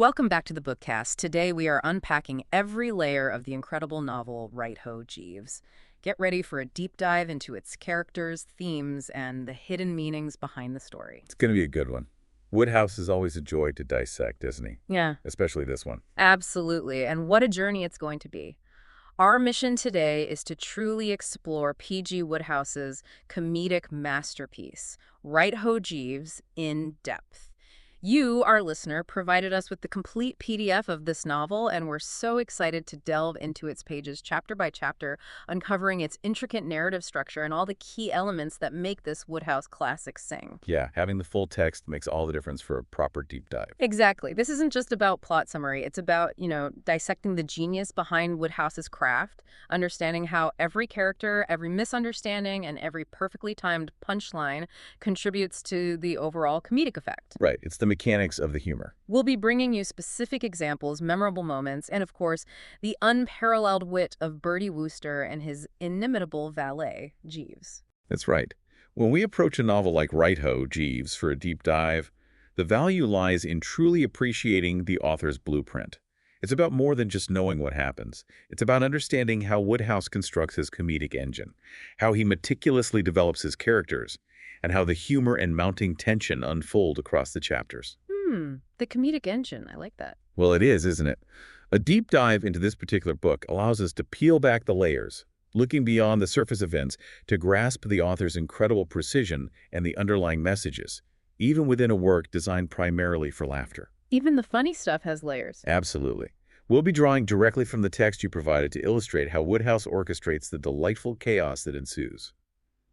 Welcome back to the BookCast. Today we are unpacking every layer of the incredible novel Right Ho, Jeeves. Get ready for a deep dive into its characters, themes, and the hidden meanings behind the story. It's going to be a good one. Wodehouse is always a joy to dissect, isn't he? Yeah, Especially this one. absolutely. And what a journey it's going to be. Our mission today is to truly explore P.G. Woodehouse's comedic masterpiece, Right Ho, Jeeves, in depth. You, our listener, provided us with the complete PDF of this novel, and we're so excited to delve into its pages chapter by chapter, uncovering its intricate narrative structure and all the key elements that make this Wodehouse classic sing. Yeah, having the full text makes all the difference for a proper deep dive. Exactly. This isn't just about plot summary. It's about, dissecting the genius behind Wodehouse's craft, understanding how every character, every misunderstanding, and every perfectly timed punchline contributes to the overall comedic effect. Right, it's the mechanics of the humor. We'll be bringing you specific examples, memorable moments, and of course, the unparalleled wit of Bertie Wooster and his inimitable valet, Jeeves. That's right. When we approach a novel like Right Ho, Jeeves for a deep dive, the value lies in truly appreciating the author's blueprint. It's about more than just knowing what happens. It's about understanding how Wodehouse constructs his comedic engine, how he meticulously develops his characters, and how the humor and mounting tension unfold across the chapters. The comedic engine. I like that. Well, it is, isn't it? A deep dive into this particular book allows us to peel back the layers, looking beyond the surface events to grasp the author's incredible precision and the underlying messages, even within a work designed primarily for laughter. Even the funny stuff has layers. Absolutely. We'll be drawing directly from the text you provided to illustrate how Wodehouse orchestrates the delightful chaos that ensues.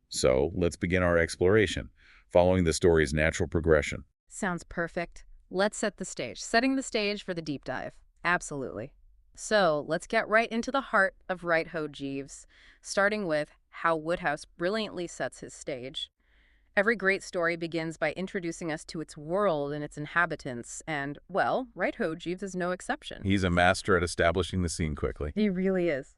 So, let's begin our exploration, following the story's natural progression. Sounds perfect. Let's set the stage. Setting the stage for the deep dive. Absolutely. So let's get right into the heart of Right Ho, Jeeves, starting with how Wodehouse brilliantly sets his stage. Every great story begins by introducing us to its world and its inhabitants, and, well, Right Ho, Jeeves is no exception. He's a master at establishing the scene quickly. He really is.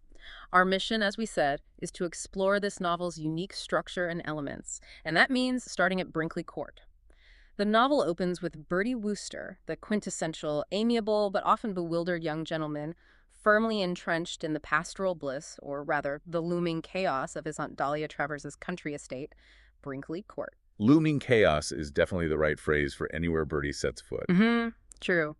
Our mission, as we said, is to explore this novel's unique structure and elements, and that means starting at Brinkley Court. The novel opens with Bertie Wooster, the quintessential, amiable but often bewildered young gentleman, firmly entrenched in the pastoral bliss, or rather, the looming chaos of his Aunt Dahlia Travers's country estate, Brinkley Court. Looming chaos is definitely the right phrase for anywhere Bertie sets foot. True.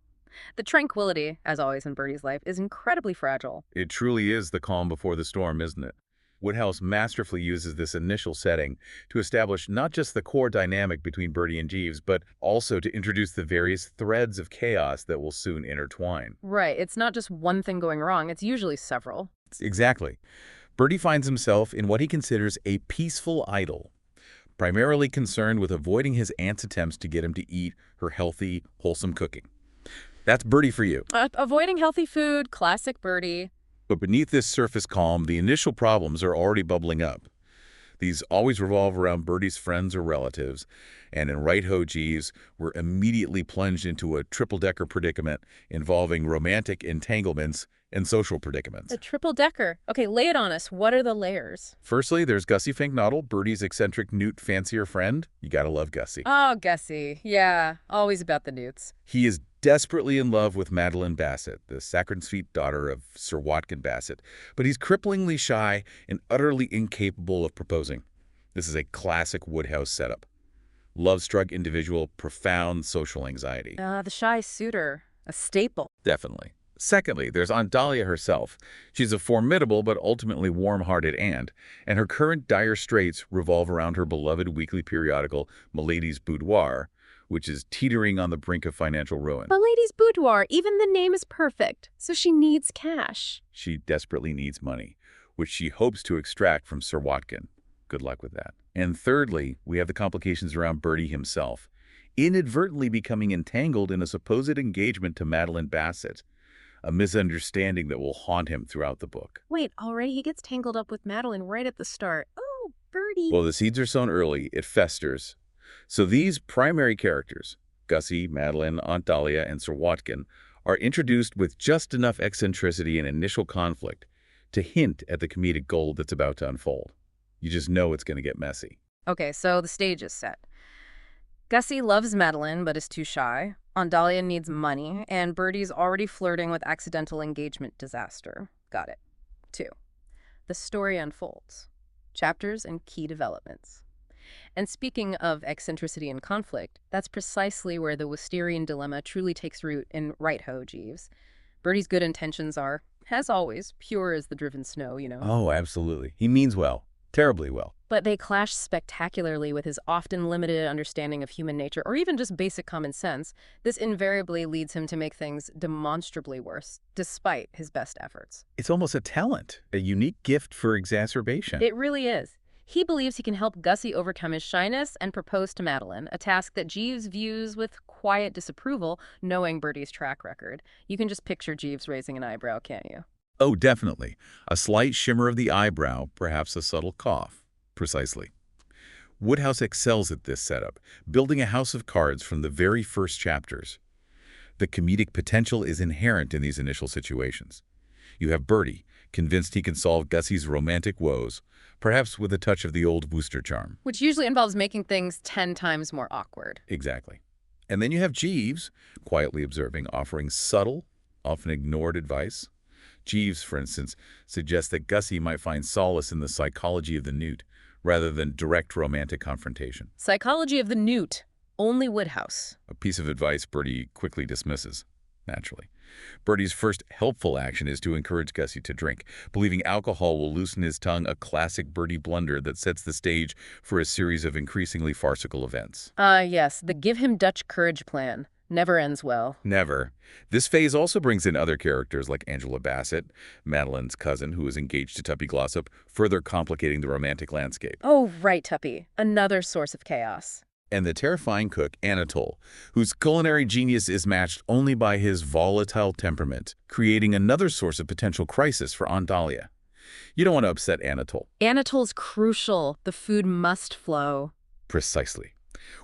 The tranquility, as always in Bertie's life, is incredibly fragile. It truly is the calm before the storm, isn't it? Wodehouse masterfully uses this initial setting to establish not just the core dynamic between Bertie and Jeeves, but also to introduce the various threads of chaos that will soon intertwine. Right. It's not just one thing going wrong. It's usually several. Exactly. Bertie finds himself in what he considers a peaceful idyll, primarily concerned with avoiding his aunt's attempts to get him to eat her healthy, wholesome cooking. That's Bertie for you. Avoiding healthy food, classic Bertie. But beneath this surface calm, the initial problems are already bubbling up. These always revolve around Bertie's friends or relatives, and in Right Ho, Jeeves, we're immediately plunged into a triple-decker predicament involving romantic entanglements and social predicaments. A triple-decker. Okay, lay it on us. What are the layers? Firstly, there's Gussie Finknoddle, Bertie's eccentric newt fancier friend. You gotta love Gussie. Oh, Gussie. Yeah, always about the newts. He is desperately in love with Madeline Bassett, the saccharine-sweet daughter of Sir Watkin Bassett, but he's cripplingly shy and utterly incapable of proposing. This is a classic Wodehouse setup. Love-struck individual, profound social anxiety. The shy suitor. A staple. Definitely. Secondly, there's Aunt Dahlia herself. She's a formidable but ultimately warm-hearted aunt, and her current dire straits revolve around her beloved weekly periodical, Milady's Boudoir, which is teetering on the brink of financial ruin. Milady's Boudoir. Even the name is perfect. So she needs cash. She desperately needs money, which she hopes to extract from Sir Watkin. Good luck with that. And thirdly, we have the complications around Bertie himself, inadvertently becoming entangled in a supposed engagement to Madeline Bassett, a misunderstanding that will haunt him throughout the book. Wait, already he gets tangled up with Madeline right at the start. Oh, Bertie. Well, the seeds are sown early, it festers. So these primary characters, Gussie, Madeline, Aunt Dahlia, and Sir Watkin, are introduced with just enough eccentricity and initial conflict to hint at the comedic gold that's about to unfold. You just know it's going to get messy. Okay, so the stage is set. Gussie loves Madeline, but is too shy. Ondalia needs money, and Birdie's already flirting with accidental engagement disaster. Got it. 2. The story unfolds. Chapters and key developments. And speaking of eccentricity and conflict, that's precisely where the Wisterian dilemma truly takes root in Right Ho, Jeeves. Birdie's good intentions are, as always, pure as the driven snow. Oh, absolutely. He means well. Terribly well. But they clash spectacularly with his often limited understanding of human nature, or even just basic common sense. This invariably leads him to make things demonstrably worse, despite his best efforts. It's almost a talent, a unique gift for exacerbation. It really is. He believes he can help Gussie overcome his shyness and propose to Madeline, a task that Jeeves views with quiet disapproval, knowing Birdie's track record. You can just picture Jeeves raising an eyebrow, can't you? Oh, definitely. A slight shimmer of the eyebrow, perhaps a subtle cough. Precisely. Wodehouse excels at this setup, building a house of cards from the very first chapters. The comedic potential is inherent in these initial situations. You have Birdie, convinced he can solve Gussie's romantic woes, perhaps with a touch of the old Wooster charm. Which usually involves making things 10 times more awkward. Exactly. And then you have Jeeves, quietly observing, offering subtle, often ignored advice. Jeeves, for instance, suggests that Gussie might find solace in the psychology of the newt, rather than direct romantic confrontation. Psychology of the newt. Only Wodehouse. A piece of advice Birdie quickly dismisses, naturally. Birdie's first helpful action is to encourage Gussie to drink, believing alcohol will loosen his tongue, a classic Birdie blunder that sets the stage for a series of increasingly farcical events. Yes, the give him Dutch courage plan. Never ends well. Never. This phase also brings in other characters like Angela Bassett, Madeline's cousin who is engaged to Tuppy Glossop, further complicating the romantic landscape. Oh, right, Tuppy. Another source of chaos. And the terrifying cook, Anatole, whose culinary genius is matched only by his volatile temperament, creating another source of potential crisis for Ondalia. You don't want to upset Anatole. Anatole's crucial. The food must flow. Precisely.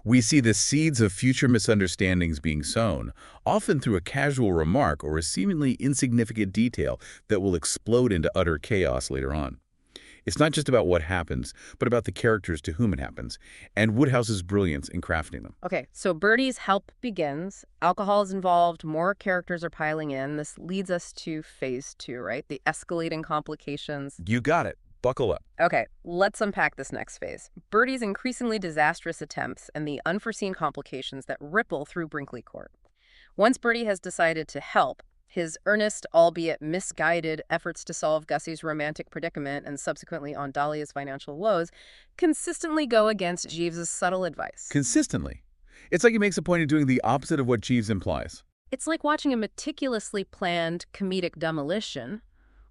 We see the seeds of future misunderstandings being sown, often through a casual remark or a seemingly insignificant detail that will explode into utter chaos later on. It's not just about what happens, but about the characters to whom it happens, and Wodehouse's brilliance in crafting them. Okay, so Birdie's help begins. Alcohol is involved. More characters are piling in. This leads us to phase 2, right? The escalating complications. You got it. Buckle up. Okay, let's unpack this next phase. Birdie's increasingly disastrous attempts and the unforeseen complications that ripple through Brinkley Court. Once Birdie has decided to help, his earnest, albeit misguided, efforts to solve Gussie's romantic predicament and subsequently Ondalia's financial woes consistently go against Jeeves's subtle advice. Consistently. It's like he makes a point of doing the opposite of what Jeeves implies. It's like watching a meticulously planned comedic demolition.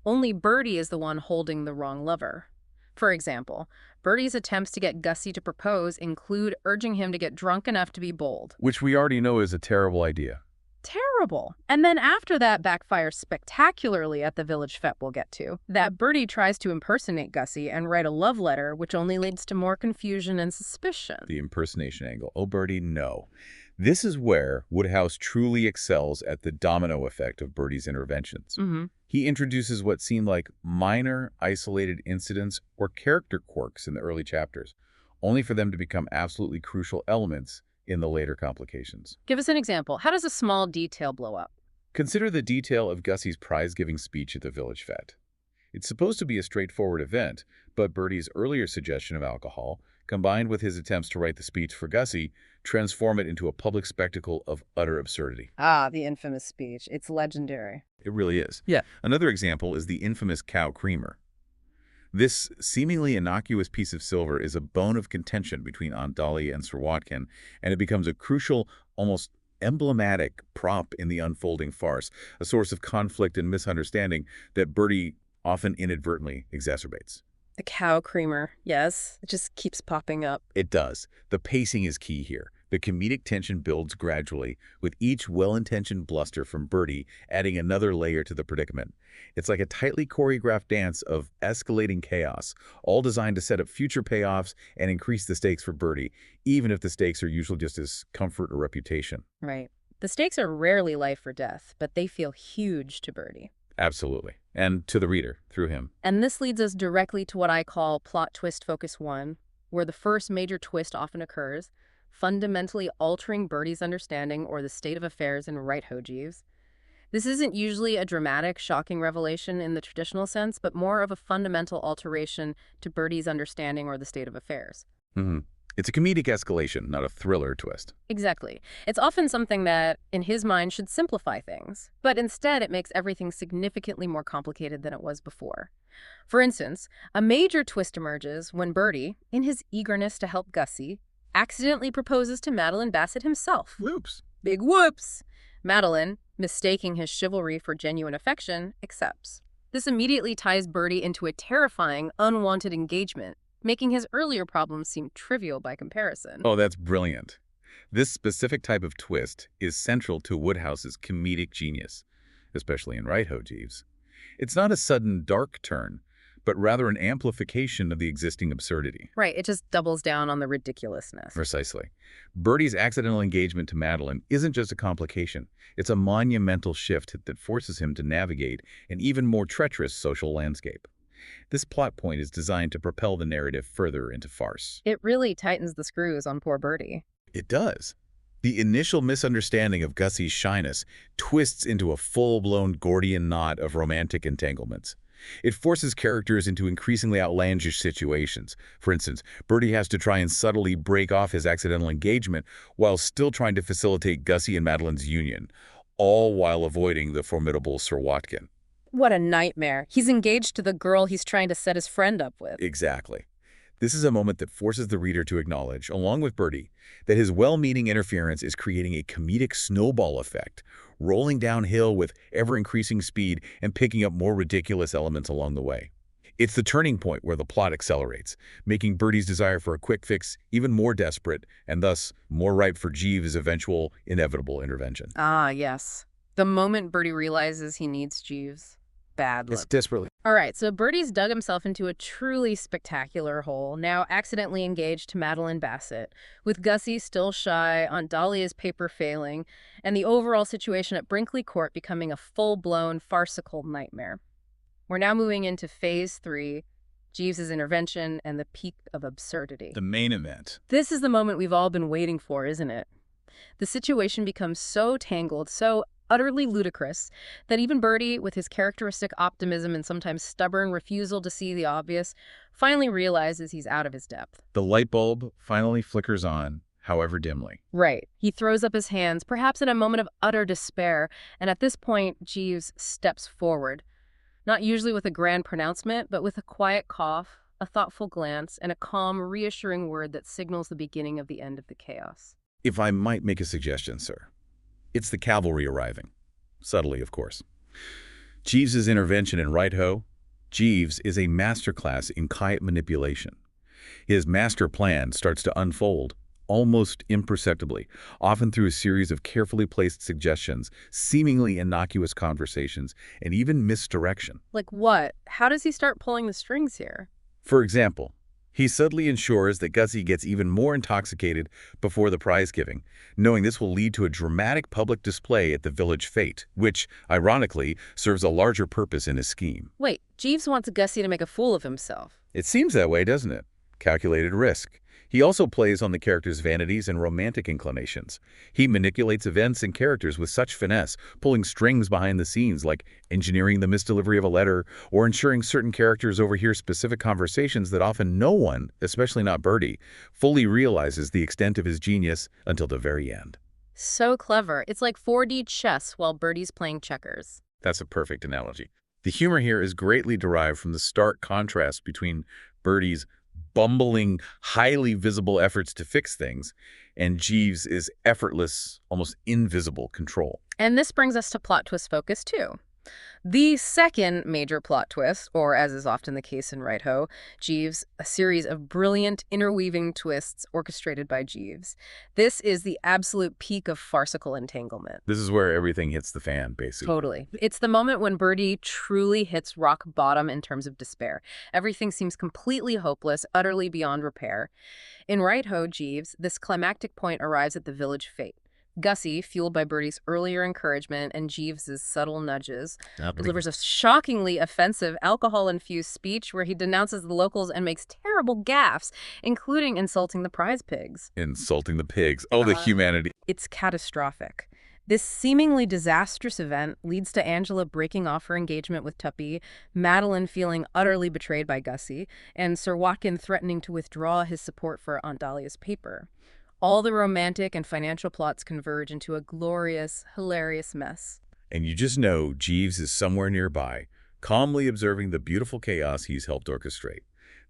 Only Birdie is the one holding the wrong lever. For example, Birdie's attempts to get Gussie to propose include urging him to get drunk enough to be bold. Which we already know is a terrible idea. Terrible. And then after that backfires spectacularly at the village fete we'll get to, that Birdie tries to impersonate Gussie and write a love letter, which only leads to more confusion and suspicion. The impersonation angle. Oh, Birdie, no. This is where Wodehouse truly excels at the domino effect of Birdie's interventions. He introduces what seem like minor, isolated incidents or character quirks in the early chapters, only for them to become absolutely crucial elements in the later complications. Give us an example. How does a small detail blow up? Consider the detail of Gussie's prize-giving speech at the village fete. It's supposed to be a straightforward event, but Birdie's earlier suggestion of alcohol, combined with his attempts to write the speech for Gussie, transform it into a public spectacle of utter absurdity. Ah, the infamous speech. It's legendary. It really is. Yeah. Another example is the infamous cow creamer. This seemingly innocuous piece of silver is a bone of contention between Ondalia and Sir Watkin, and it becomes a crucial, almost emblematic prop in the unfolding farce, a source of conflict and misunderstanding that Birdie often inadvertently exacerbates. The cow creamer, yes. It just keeps popping up. It does. The pacing is key here. The comedic tension builds gradually, with each well-intentioned bluster from Birdie adding another layer to the predicament. It's like a tightly choreographed dance of escalating chaos, all designed to set up future payoffs and increase the stakes for Birdie, even if the stakes are usually just his comfort or reputation. Right. The stakes are rarely life or death, but they feel huge to Birdie. Absolutely. And to the reader, through him. And this leads us directly to what I call plot twist focus 1, where the first major twist often occurs. fundamentally altering Bertie's understanding or the state of affairs in Right Ho Jeeves. This isn't usually a dramatic, shocking revelation in the traditional sense, but more of a fundamental alteration to Bertie's understanding or the state of affairs. Hmm. It's a comedic escalation, not a thriller twist. Exactly. It's often something that, in his mind, should simplify things, but instead it makes everything significantly more complicated than it was before. For instance, a major twist emerges when Bertie, in his eagerness to help Gussie, accidentally proposes to Madeline Bassett himself. Whoops. Big whoops! Madeline, mistaking his chivalry for genuine affection, accepts. This immediately ties Bertie into a terrifying, unwanted engagement, making his earlier problems seem trivial by comparison. Oh, that's brilliant. This specific type of twist is central to Wodehouse's comedic genius, especially in Right Ho Jeeves. It's not a sudden dark turn, but rather an amplification of the existing absurdity. Right, it just doubles down on the ridiculousness. Precisely. Bertie's accidental engagement to Madeline isn't just a complication. It's a monumental shift that forces him to navigate an even more treacherous social landscape. This plot point is designed to propel the narrative further into farce. It really tightens the screws on poor Bertie. It does. The initial misunderstanding of Gussie's shyness twists into a full-blown Gordian knot of romantic entanglements. It forces characters into increasingly outlandish situations. For instance, Bertie has to try and subtly break off his accidental engagement while still trying to facilitate Gussie and Madeline's union, all while avoiding the formidable Sir Watkin. What a nightmare. He's engaged to the girl he's trying to set his friend up with. Exactly. This is a moment that forces the reader to acknowledge, along with Bertie, that his well-meaning interference is creating a comedic snowball effect, rolling downhill with ever-increasing speed and picking up more ridiculous elements along the way. It's the turning point where the plot accelerates, making Bertie's desire for a quick fix even more desperate and thus more ripe for Jeeves' eventual, inevitable intervention. Ah, yes. The moment Bertie realizes he needs Jeeves. Bad luck. It's desperately. All right, so Bertie's dug himself into a truly spectacular hole, now accidentally engaged to Madeline Bassett, with Gussie still shy, Aunt Dahlia's paper failing, and the overall situation at Brinkley Court becoming a full-blown farcical nightmare. We're now moving into Phase 3, Jeeves' intervention and the peak of absurdity. The main event. This is the moment we've all been waiting for, isn't it? The situation becomes so tangled, so utterly ludicrous, that even Bertie, with his characteristic optimism and sometimes stubborn refusal to see the obvious, finally realizes he's out of his depth. The light bulb finally flickers on, however dimly. Right. He throws up his hands, perhaps in a moment of utter despair, and at this point, Jeeves steps forward. Not usually with a grand pronouncement, but with a quiet cough, a thoughtful glance, and a calm, reassuring word that signals the beginning of the end of the chaos. If I might make a suggestion, sir. It's the cavalry arriving. Subtly, of course. Jeeves' intervention in Right Ho, Jeeves is a masterclass in quiet manipulation. His master plan starts to unfold, almost imperceptibly, often through a series of carefully placed suggestions, seemingly innocuous conversations, and even misdirection. Like what? How does he start pulling the strings here? For example, he subtly ensures that Gussie gets even more intoxicated before the prize-giving, knowing this will lead to a dramatic public display at the village fete, which, ironically, serves a larger purpose in his scheme. Wait, Jeeves wants Gussie to make a fool of himself. It seems that way, doesn't it? Calculated risk. He also plays on the character's vanities and romantic inclinations. He manipulates events and characters with such finesse, pulling strings behind the scenes like engineering the misdelivery of a letter or ensuring certain characters overhear specific conversations that often no one, especially not Bertie, fully realizes the extent of his genius until the very end. So clever. It's like 4D chess while Bertie's playing checkers. That's a perfect analogy. The humor here is greatly derived from the stark contrast between Bertie's bumbling, highly visible efforts to fix things, and Jeeves' effortless, almost invisible control. And this brings us to plot twist focus, too. The second major plot twist, or as is often the case in Right Ho, Jeeves, a series of brilliant interweaving twists orchestrated by Jeeves. This is the absolute peak of farcical entanglement. This is where everything hits the fan, basically. Totally. It's the moment when Bertie truly hits rock bottom in terms of despair. Everything seems completely hopeless, utterly beyond repair. In Right Ho, Jeeves, this climactic point arrives at the village fete. Gussie, fueled by Bertie's earlier encouragement and Jeeves's subtle nudges, Pretty delivers a shockingly offensive alcohol-infused speech where he denounces the locals and makes terrible gaffes, including insulting the prize pigs. insulting the pigs. Oh, the humanity. It's catastrophic. This seemingly disastrous event leads to Angela breaking off her engagement with Tuppy, Madeline feeling utterly betrayed by Gussie, and Sir Watkin threatening to withdraw his support for Aunt Dahlia's paper. All the romantic and financial plots converge into a glorious, hilarious mess. And you just know Jeeves is somewhere nearby, calmly observing the beautiful chaos he's helped orchestrate.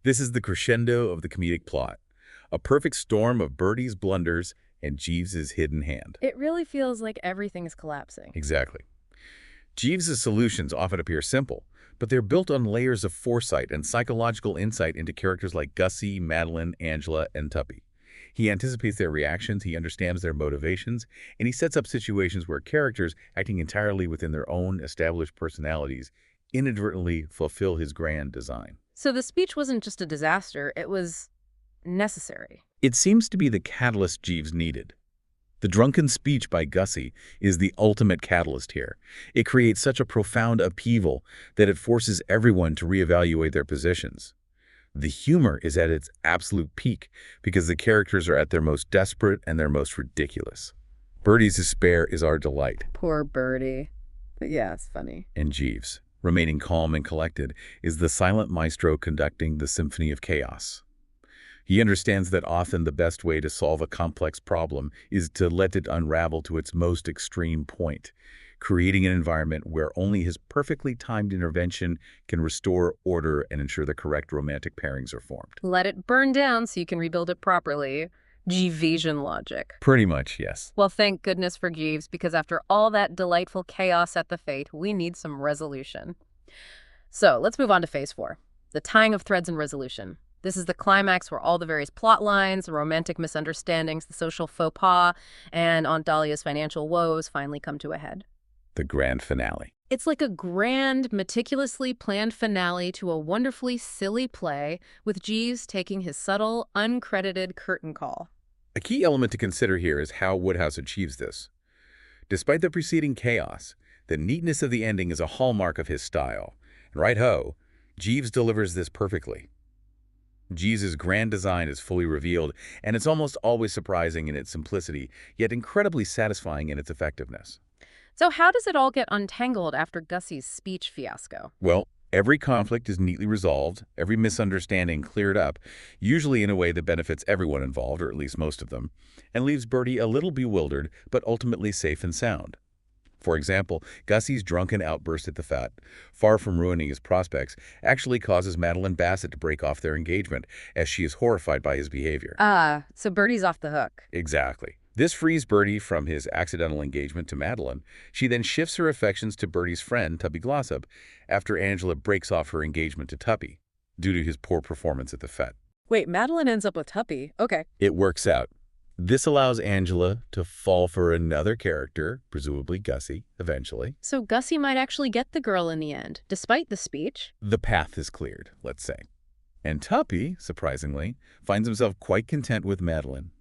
This is the crescendo of the comedic plot, a perfect storm of Bertie's blunders and Jeeves's hidden hand. It really feels like everything is collapsing. Exactly. Jeeves's solutions often appear simple, but they're built on layers of foresight and psychological insight into characters like Gussie, Madeline, Angela, and Tuppy. He anticipates their reactions, he understands their motivations, and he sets up situations where characters, acting entirely within their own established personalities, inadvertently fulfill his grand design. So the speech wasn't just a disaster, it was necessary. It seems to be the catalyst Jeeves needed. The drunken speech by Gussie is the ultimate catalyst here. It creates such a profound upheaval that it forces everyone to reevaluate their positions. The humor is at its absolute peak because the characters are at their most desperate and their most ridiculous. Bertie's despair is our delight. Poor Bertie. But yeah, it's funny. And Jeeves, remaining calm and collected, is the silent maestro conducting the symphony of chaos. He understands that often the best way to solve a complex problem is to let it unravel to its most extreme point, creating an environment where only his perfectly timed intervention can restore order and ensure the correct romantic pairings are formed. Let it burn down so you can rebuild it properly. Jeevesian logic. Pretty much, yes. Well, thank goodness for Jeeves, because after all that delightful chaos at the fete, we need some resolution. So let's move on to phase 4, the tying of threads and resolution. This is the climax where all the various plot lines, the romantic misunderstandings, the social faux pas, and Aunt Dahlia's financial woes finally come to a head. The grand finale. It's like a grand, meticulously planned finale to a wonderfully silly play, with Jeeves taking his subtle, uncredited curtain call. A key element to consider here is how Wodehouse achieves this. Despite the preceding chaos, the neatness of the ending is a hallmark of his style. And right-ho, Jeeves delivers this perfectly. Jeeves's grand design is fully revealed, and it's almost always surprising in its simplicity, yet incredibly satisfying in its effectiveness. So how does it all get untangled after Gussie's speech fiasco? Well, every conflict is neatly resolved, every misunderstanding cleared up, usually in a way that benefits everyone involved, or at least most of them, and leaves Bertie a little bewildered, but ultimately safe and sound. For example, Gussie's drunken outburst at the fete, far from ruining his prospects, actually causes Madeline Bassett to break off their engagement, as she is horrified by his behavior. So Bertie's off the hook. Exactly. This frees Bertie from his accidental engagement to Madeline. She then shifts her affections to Bertie's friend, Tuppy Glossop, after Angela breaks off her engagement to Tuppy, due to his poor performance at the fete. Wait, Madeline ends up with Tuppy. Okay. It works out. This allows Angela to fall for another character, presumably Gussie, eventually. So Gussie might actually get the girl in the end, despite the speech. The path is cleared, let's say. And Tuppy, surprisingly, finds himself quite content with Madeline.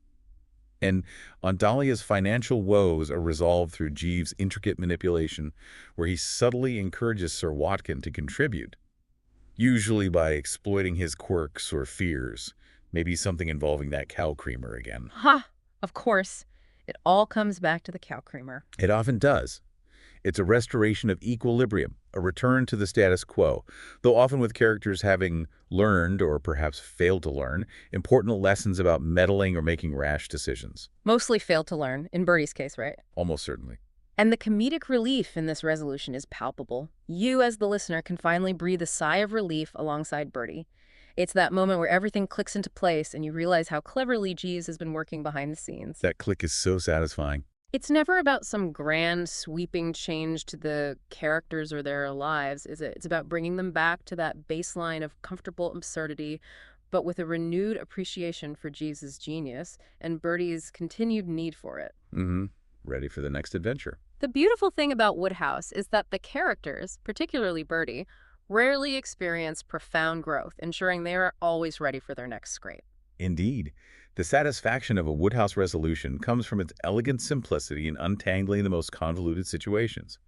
And Aunt Dahlia's financial woes are resolved through Jeeves' intricate manipulation, where he subtly encourages Sir Watkin to contribute, usually by exploiting his quirks or fears, maybe something involving that cow creamer again. Ha! Of course. It all comes back to the cow creamer. It often does. It's a restoration of equilibrium, a return to the status quo, though often with characters having learned, or perhaps failed to learn, important lessons about meddling or making rash decisions. Mostly failed to learn, in Bertie's case, right? Almost certainly. And the comedic relief in this resolution is palpable. You, as the listener, can finally breathe a sigh of relief alongside Bertie. It's that moment where everything clicks into place and you realize how cleverly Jeeves has been working behind the scenes. That click is so satisfying. It's never about some grand, sweeping change to the characters or their lives, is it? It's about bringing them back to that baseline of comfortable absurdity, but with a renewed appreciation for Jeeves's genius and Bertie's continued need for it. Ready for the next adventure. The beautiful thing about Wodehouse is that the characters, particularly Bertie, rarely experience profound growth, ensuring they are always ready for their next scrape. Indeed. The satisfaction of a Wodehouse resolution comes from its elegant simplicity in untangling the most convoluted situations.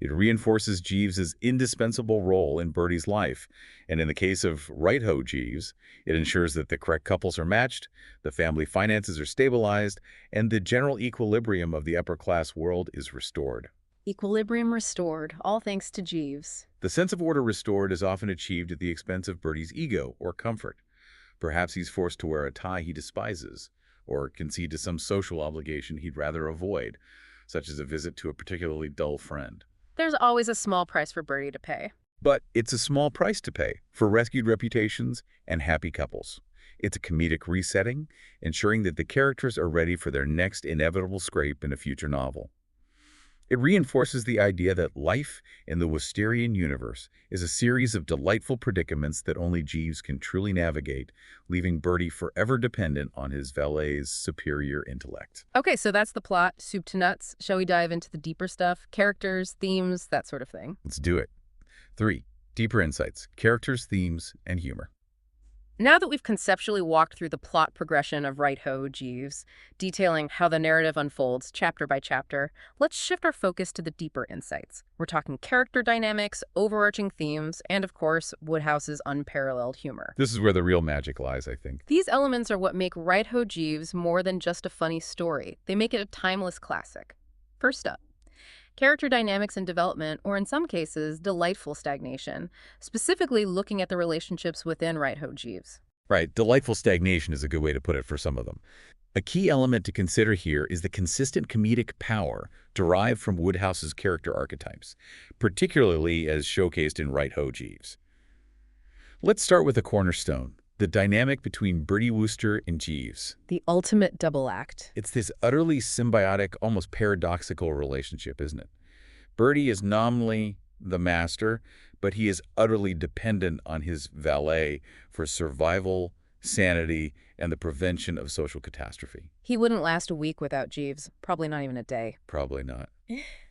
It reinforces Jeeves's indispensable role in Bertie's life, and in the case of Right-Ho Jeeves, it ensures that the correct couples are matched, the family finances are stabilized, and the general equilibrium of the upper-class world is restored. Equilibrium restored, all thanks to Jeeves. The sense of order restored is often achieved at the expense of Bertie's ego or comfort. Perhaps he's forced to wear a tie he despises, or concede to some social obligation he'd rather avoid, such as a visit to a particularly dull friend. There's always a small price for Bertie to pay. But it's a small price to pay for rescued reputations and happy couples. It's a comedic resetting, ensuring that the characters are ready for their next inevitable scrape in a future novel. It reinforces the idea that life in the Woosterian universe is a series of delightful predicaments that only Jeeves can truly navigate, leaving Bertie forever dependent on his valet's superior intellect. Okay, so that's the plot, soup to nuts. Shall we dive into the deeper stuff? Characters, themes, that sort of thing. Let's do it. 3. Deeper insights, characters, themes, and humor. Now that we've conceptually walked through the plot progression of Right-Ho Jeeves, detailing how the narrative unfolds chapter by chapter, let's shift our focus to the deeper insights. We're talking character dynamics, overarching themes, and of course, Wodehouse's unparalleled humor. This is where the real magic lies, I think. These elements are what make Right-Ho Jeeves more than just a funny story. They make it a timeless classic. First up, character dynamics and development, or in some cases, delightful stagnation, specifically looking at the relationships within Right-Ho Jeeves. Right, delightful stagnation is a good way to put it for some of them. A key element to consider here is the consistent comedic power derived from Wodehouse's character archetypes, particularly as showcased in Right-Ho Jeeves. Let's start with a cornerstone, the dynamic between Bertie Wooster and Jeeves. The ultimate double act. It's this utterly symbiotic, almost paradoxical relationship, isn't it? Bertie is nominally the master, but he is utterly dependent on his valet for survival, sanity, and the prevention of social catastrophe. He wouldn't last a week without Jeeves, probably not even a day. Probably not.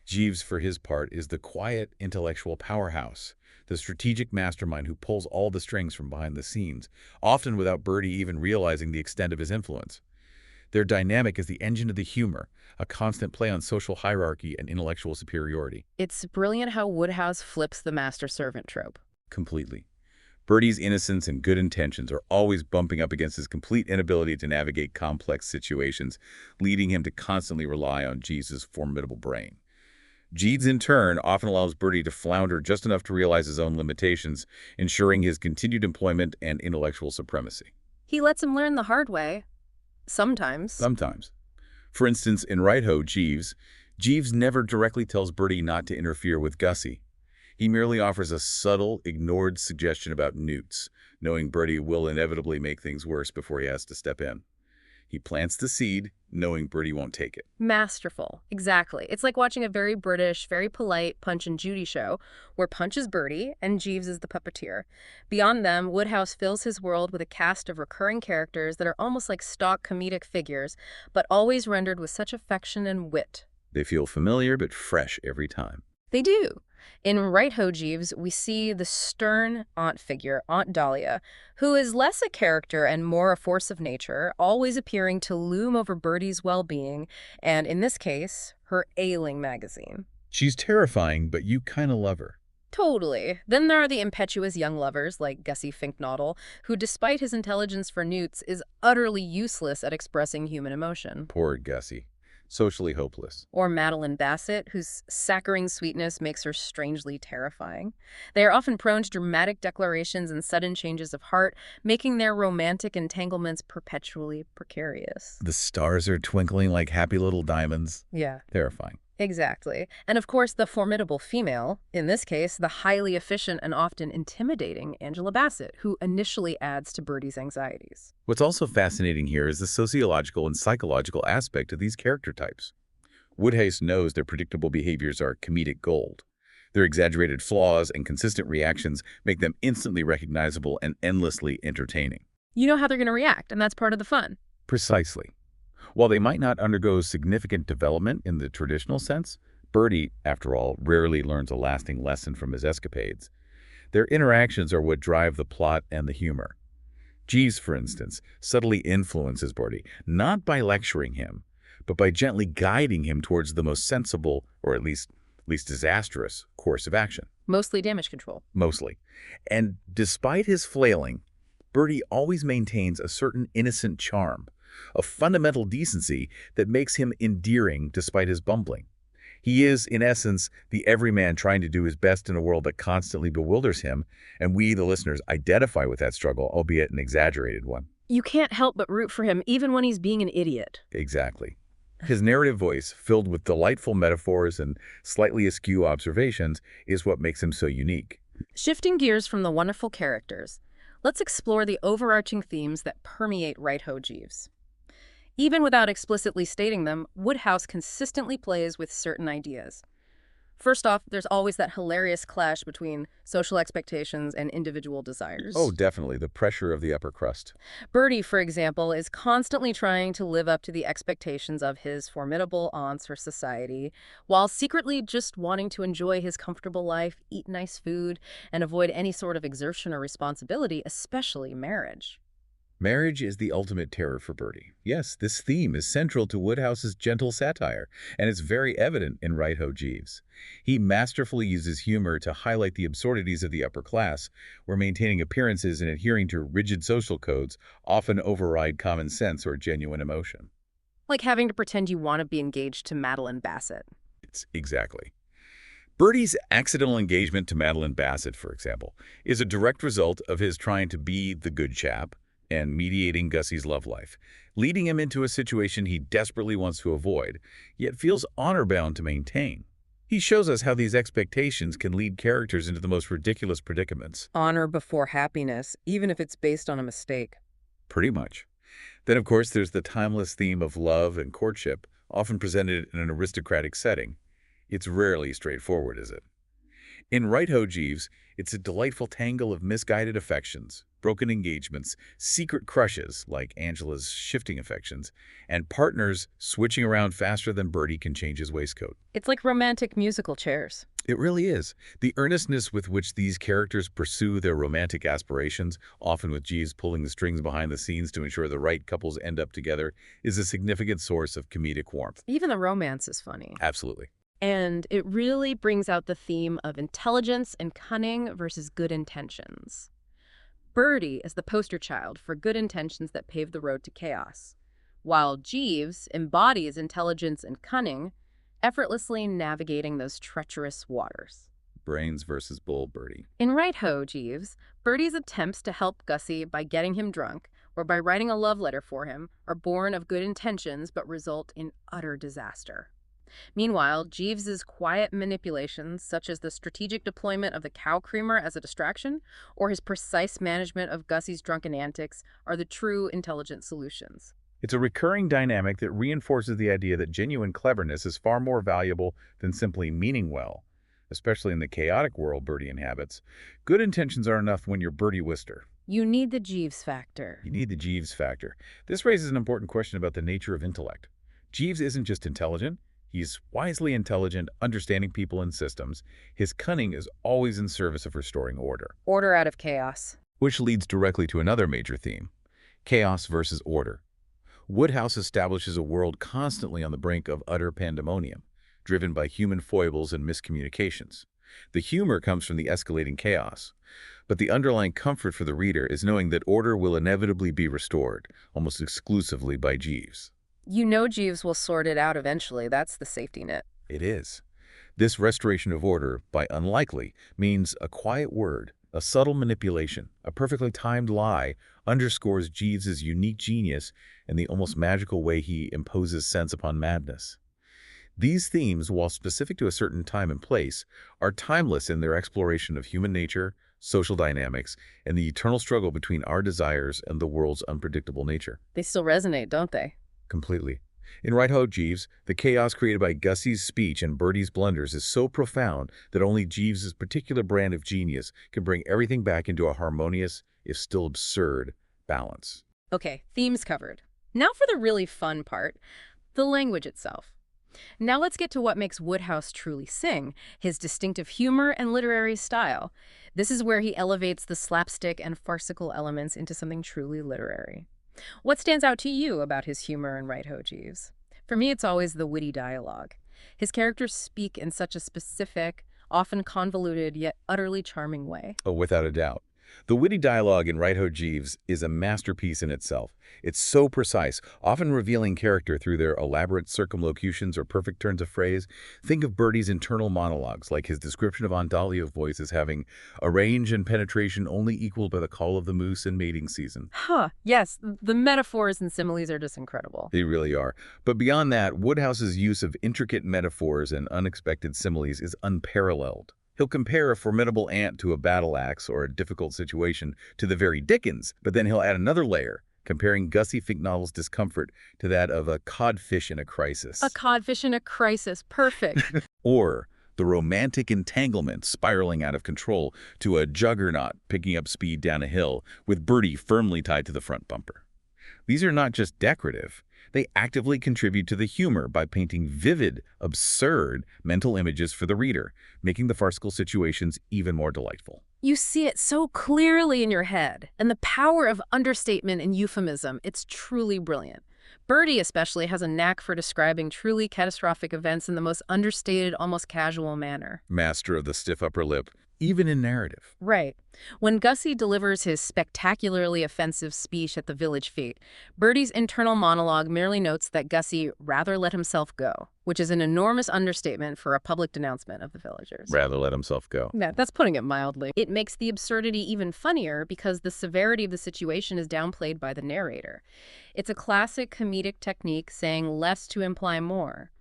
Jeeves, for his part, is the quiet, intellectual powerhouse, the strategic mastermind who pulls all the strings from behind the scenes, often without Bertie even realizing the extent of his influence. Their dynamic is the engine of the humor, a constant play on social hierarchy and intellectual superiority. It's brilliant how Wodehouse flips the master-servant trope. Completely. Bertie's innocence and good intentions are always bumping up against his complete inability to navigate complex situations, leading him to constantly rely on Jeeves' formidable brain. Jeeves, in turn, often allows Bertie to flounder just enough to realize his own limitations, ensuring his continued employment and intellectual supremacy. He lets him learn the hard way. Sometimes. Sometimes. For instance, in Right-Ho Jeeves, Jeeves never directly tells Bertie not to interfere with Gussie. He merely offers a subtle, ignored suggestion about newts, knowing Bertie will inevitably make things worse before he has to step in. He plants the seed, knowing Bertie won't take it. Masterful. Exactly. It's like watching a very British, very polite Punch and Judy show, where Punch is Bertie and Jeeves is the puppeteer. Beyond them, Wodehouse fills his world with a cast of recurring characters that are almost like stock comedic figures, but always rendered with such affection and wit. They feel familiar but fresh every time. They do. In Right-Ho Jeeves, we see the stern aunt figure, Aunt Dahlia, who is less a character and more a force of nature, always appearing to loom over Bertie's well-being, and in this case, her ailing magazine. She's terrifying, but you kind of love her. Totally. Then there are the impetuous young lovers like Gussie Finknottle, who despite his intelligence for newts is utterly useless at expressing human emotion. Poor Gussie. Socially hopeless. Or Madeline Bassett, whose saccharine sweetness makes her strangely terrifying. They are often prone to dramatic declarations and sudden changes of heart, making their romantic entanglements perpetually precarious. The stars are twinkling like happy little diamonds. Yeah. Terrifying. Exactly. And of course, the formidable female, in this case, the highly efficient and often intimidating Angela Bassett, who initially adds to Bertie's anxieties. What's also fascinating here is the sociological and psychological aspect of these character types. Wodehouse knows their predictable behaviors are comedic gold. Their exaggerated flaws and consistent reactions make them instantly recognizable and endlessly entertaining. You know how they're going to react, and that's part of the fun. Precisely. While they might not undergo significant development in the traditional sense, Bertie, after all, rarely learns a lasting lesson from his escapades. Their interactions are what drive the plot and the humor. Jeeves, for instance, subtly influences Bertie, not by lecturing him, but by gently guiding him towards the most sensible, or at least least disastrous, course of action. Mostly damage control. Mostly. And despite his flailing, Bertie always maintains a certain innocent charm, a fundamental decency that makes him endearing despite his bumbling. He is, in essence, the everyman trying to do his best in a world that constantly bewilders him, and we, the listeners, identify with that struggle, albeit an exaggerated one. You can't help but root for him even when he's being an idiot. Exactly. His narrative voice, filled with delightful metaphors and slightly askew observations, is what makes him so unique. Shifting gears from the wonderful characters, let's explore the overarching themes that permeate Right-Ho Jeeves. Even without explicitly stating them, Wodehouse consistently plays with certain ideas. First off, there's always that hilarious clash between social expectations and individual desires. Oh, definitely. The pressure of the upper crust. Bertie, for example, is constantly trying to live up to the expectations of his formidable aunts for society, while secretly just wanting to enjoy his comfortable life, eat nice food, and avoid any sort of exertion or responsibility, especially marriage. Marriage is the ultimate terror for Bertie. Yes, this theme is central to Woodhouse's gentle satire, and it's very evident in Right-Ho Jeeves. He masterfully uses humor to highlight the absurdities of the upper class, where maintaining appearances and adhering to rigid social codes often override common sense or genuine emotion. Like having to pretend you want to be engaged to Madeline Bassett. Exactly. Bertie's accidental engagement to Madeline Bassett, for example, is a direct result of his trying to be the good chap and mediating Gussie's love life, leading him into a situation he desperately wants to avoid, yet feels honor-bound to maintain. He shows us how these expectations can lead characters into the most ridiculous predicaments. Honor before happiness, even if it's based on a mistake. Pretty much. Then, of course, there's the timeless theme of love and courtship, often presented in an aristocratic setting. It's rarely straightforward, is it? In Right-Ho Jeeves, it's a delightful tangle of misguided affections, broken engagements, secret crushes, like Angela's shifting affections, and partners switching around faster than Bertie can change his waistcoat. It's like romantic musical chairs. It really is. The earnestness with which these characters pursue their romantic aspirations, often with Jeeves pulling the strings behind the scenes to ensure the right couples end up together, is a significant source of comedic warmth. Even the romance is funny. Absolutely. And it really brings out the theme of intelligence and cunning versus good intentions. Bertie is the poster child for good intentions that pave the road to chaos, while Jeeves embodies intelligence and cunning, effortlessly navigating those treacherous waters. Brains versus bull, Bertie. In Right-Ho Jeeves, Bertie's attempts to help Gussie by getting him drunk or by writing a love letter for him are born of good intentions but result in utter disaster. Meanwhile, Jeeves's quiet manipulations, such as the strategic deployment of the cow creamer as a distraction, or his precise management of Gussie's drunken antics, are the true intelligent solutions. It's a recurring dynamic that reinforces the idea that genuine cleverness is far more valuable than simply meaning well, especially in the chaotic world Bertie inhabits. Good intentions are enough when you're Bertie Wooster. You need the Jeeves factor. You need the Jeeves factor. This raises an important question about the nature of intellect. Jeeves isn't just intelligent. He's wisely intelligent, understanding people and systems. His cunning is always in service of restoring order. Order out of chaos. Which leads directly to another major theme, chaos versus order. Woodhouse establishes a world constantly on the brink of utter pandemonium, driven by human foibles and miscommunications. The humor comes from the escalating chaos, but the underlying comfort for the reader is knowing that order will inevitably be restored, almost exclusively by Jeeves. You know Jeeves will sort it out eventually. That's the safety net. It is. This restoration of order, by unlikely, means a quiet word, a subtle manipulation, a perfectly timed lie, underscores Jeeves's unique genius and the almost magical way he imposes sense upon madness. These themes, while specific to a certain time and place, are timeless in their exploration of human nature, social dynamics, and the eternal struggle between our desires and the world's unpredictable nature. They still resonate, don't they? Completely. In Right-Ho Jeeves, the chaos created by Gussie's speech and Bertie's blunders is so profound that only Jeeves's particular brand of genius can bring everything back into a harmonious, if still absurd, balance. Okay, themes covered. Now for the really fun part, the language itself. Now let's get to what makes Wodehouse truly sing, his distinctive humor and literary style. This is where he elevates the slapstick and farcical elements into something truly literary. What stands out to you about his humor in Right Ho Jeeves? For me, it's always the witty dialogue. His characters speak in such a specific, often convoluted, yet utterly charming way. Oh, without a doubt. The witty dialogue in Right Ho Jeeves is a masterpiece in itself. It's so precise, often revealing character through their elaborate circumlocutions or perfect turns of phrase. Think of Bertie's internal monologues, like his description of Andalia's voice as having a range and penetration only equaled by the call of the moose in mating season. Yes, the metaphors and similes are just incredible. They really are. But beyond that, Wodehouse's use of intricate metaphors and unexpected similes is unparalleled. He'll compare a formidable ant to a battle axe or a difficult situation to the very Dickens, but then he'll add another layer, comparing Gussie Fink novel's discomfort to that of a codfish in a crisis. A codfish in a crisis. Perfect. Or the romantic entanglement spiraling out of control to a juggernaut picking up speed down a hill with Bertie firmly tied to the front bumper. These are not just decorative. They actively contribute to the humor by painting vivid, absurd mental images for the reader, making the farcical situations even more delightful. You see it so clearly in your head. And the power of understatement and euphemism, it's truly brilliant. Bertie especially has a knack for describing truly catastrophic events in the most understated, almost casual manner. Master of the stiff upper lip, even in narrative. Right. When Gussie delivers his spectacularly offensive speech at the village fete, Bertie's internal monologue merely notes that Gussie rather let himself go, which is an enormous understatement for a public denouncement of the villagers. Rather let himself go. Yeah, that's putting it mildly. It makes the absurdity even funnier because the severity of the situation is downplayed by the narrator. It's a classic comedic technique, saying less to imply more,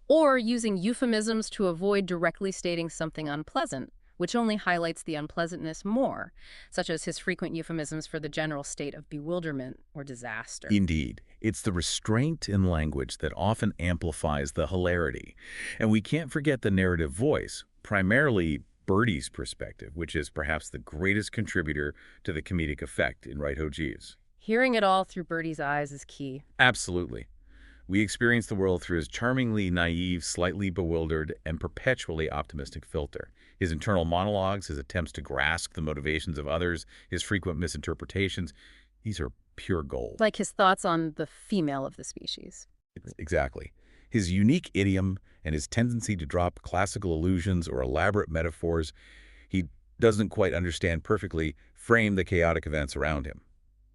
or using euphemisms to avoid directly stating something unpleasant, which only highlights the unpleasantness more, such as his frequent euphemisms for the general state of bewilderment or disaster. Indeed. It's the restraint in language that often amplifies the hilarity. And we can't forget the narrative voice, primarily Bertie's perspective, which is perhaps the greatest contributor to the comedic effect in Right Ho Jeeves. Hearing it all through Bertie's eyes is key. Absolutely. We experience the world through his charmingly naive, slightly bewildered, and perpetually optimistic filter. His internal monologues, his attempts to grasp the motivations of others, his frequent misinterpretations, these are pure gold. Like his thoughts on the female of the species. Exactly. His unique idiom and his tendency to drop classical allusions or elaborate metaphors he doesn't quite understand perfectly frame the chaotic events around him.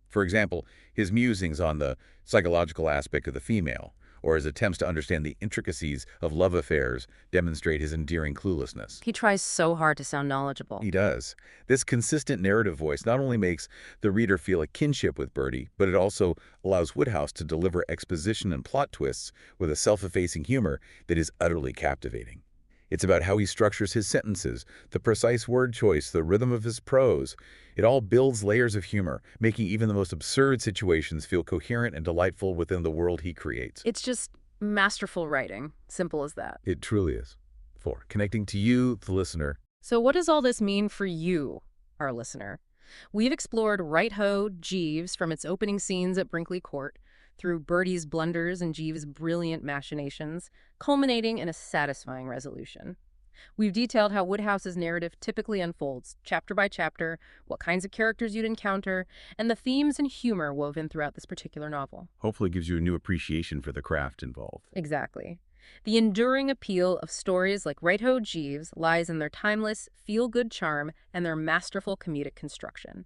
For example, his musings on the psychological aspect of the female, or his attempts to understand the intricacies of love affairs demonstrate his endearing cluelessness. He tries so hard to sound knowledgeable. He does. This consistent narrative voice not only makes the reader feel a kinship with Bertie, but it also allows Wodehouse to deliver exposition and plot twists with a self-effacing humor that is utterly captivating. It's about how he structures his sentences, the precise word choice, the rhythm of his prose. It all builds layers of humor, making even the most absurd situations feel coherent and delightful within the world he creates. It's just masterful writing. Simple as that. It truly is. For connecting to you, the listener. So what does all this mean for you, our listener? We've explored Right Ho Jeeves from its opening scenes at Brinkley Court, through Bertie's blunders and Jeeves' brilliant machinations, culminating in a satisfying resolution. We've detailed how Wodehouse's narrative typically unfolds, chapter by chapter, what kinds of characters you'd encounter, and the themes and humor woven throughout this particular novel. Hopefully gives you a new appreciation for the craft involved. Exactly. The enduring appeal of stories like Right Ho Jeeves lies in their timeless, feel-good charm and their masterful comedic construction.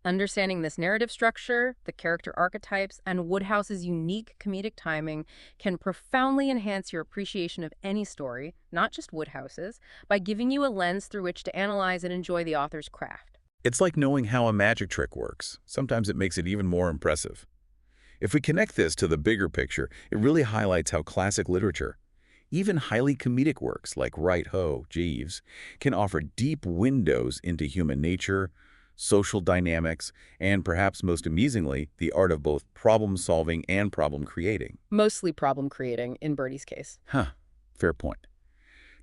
Understanding this narrative structure, the character archetypes, and Wodehouse's unique comedic timing can profoundly enhance your appreciation of any story, not just Wodehouse's, by giving you a lens through which to analyze and enjoy the author's craft. It's like knowing how a magic trick works. Sometimes it makes it even more impressive. If we connect this to the bigger picture, it really highlights how classic literature, even highly comedic works like Right Ho Jeeves, can offer deep windows into human nature, social dynamics, and perhaps most amusingly, the art of both problem-solving and problem-creating. Mostly problem-creating in Bertie's case. Fair point.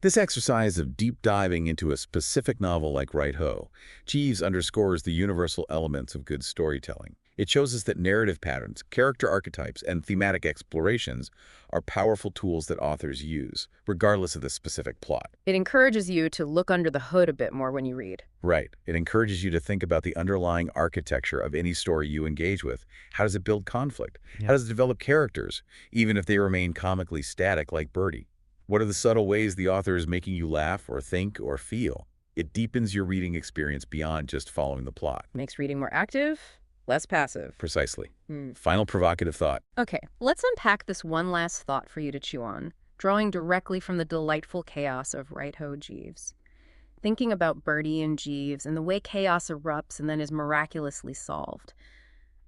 This exercise of deep diving into a specific novel like Right Ho, Jeeves underscores the universal elements of good storytelling. It shows us that narrative patterns, character archetypes, and thematic explorations are powerful tools that authors use, regardless of the specific plot. It encourages you to look under the hood a bit more when you read. Right. It encourages you to think about the underlying architecture of any story you engage with. How does it build conflict? Yeah. How does it develop characters, even if they remain comically static like Birdie? What are the subtle ways the author is making you laugh or think or feel? It deepens your reading experience beyond just following the plot. Makes reading more active, less passive. Precisely. Hmm. Final provocative thought. Okay, let's unpack this one last thought for you to chew on, drawing directly from the delightful chaos of Right-Ho Jeeves. Thinking about Birdie and Jeeves and the way chaos erupts and then is miraculously solved.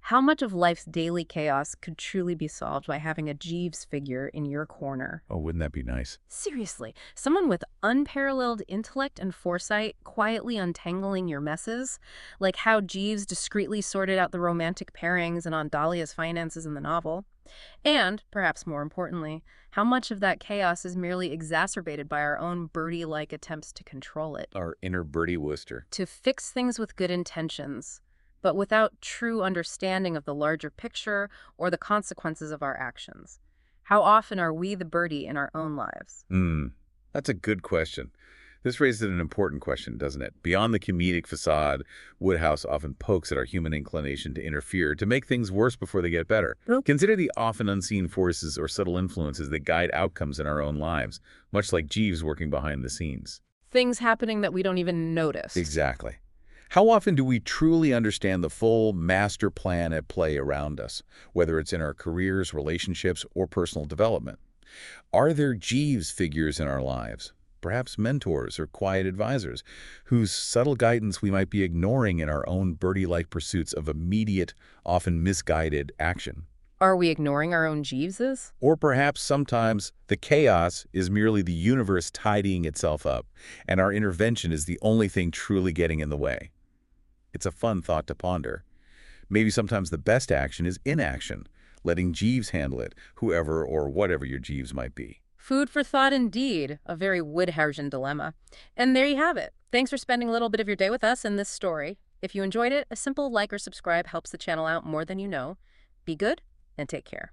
How much of life's daily chaos could truly be solved by having a Jeeves figure in your corner? Oh, wouldn't that be nice? Seriously, someone with unparalleled intellect and foresight quietly untangling your messes, like how Jeeves discreetly sorted out the romantic pairings and Aunt Dahlia's finances in the novel. And, perhaps more importantly, how much of that chaos is merely exacerbated by our own Birdie-like attempts to control it, Our inner Birdie Wooster. to fix things with good intentions, but without true understanding of the larger picture or the consequences of our actions. How often are we the Birdie in our own lives? That's a good question. This raises an important question, doesn't it? Beyond the comedic facade, Wodehouse often pokes at our human inclination to interfere, to make things worse before they get better. Well- Consider the often unseen forces or subtle influences that guide outcomes in our own lives, much like Jeeves working behind the scenes. Things happening that we don't even notice. Exactly. How often do we truly understand the full master plan at play around us, whether it's in our careers, relationships, or personal development? Are there Jeeves figures in our lives, perhaps mentors or quiet advisors, whose subtle guidance we might be ignoring in our own Birdie-like pursuits of immediate, often misguided action? Are we ignoring our own Jeeveses? Or perhaps sometimes the chaos is merely the universe tidying itself up, and our intervention is the only thing truly getting in the way. It's a fun thought to ponder. Maybe sometimes the best action is inaction, letting Jeeves handle it, whoever or whatever your Jeeves might be. Food for thought indeed, a very Woodhousian dilemma. And there you have it. Thanks for spending a little bit of your day with us in this story. If you enjoyed it, a simple like or subscribe helps the channel out more than you know. Be good and take care.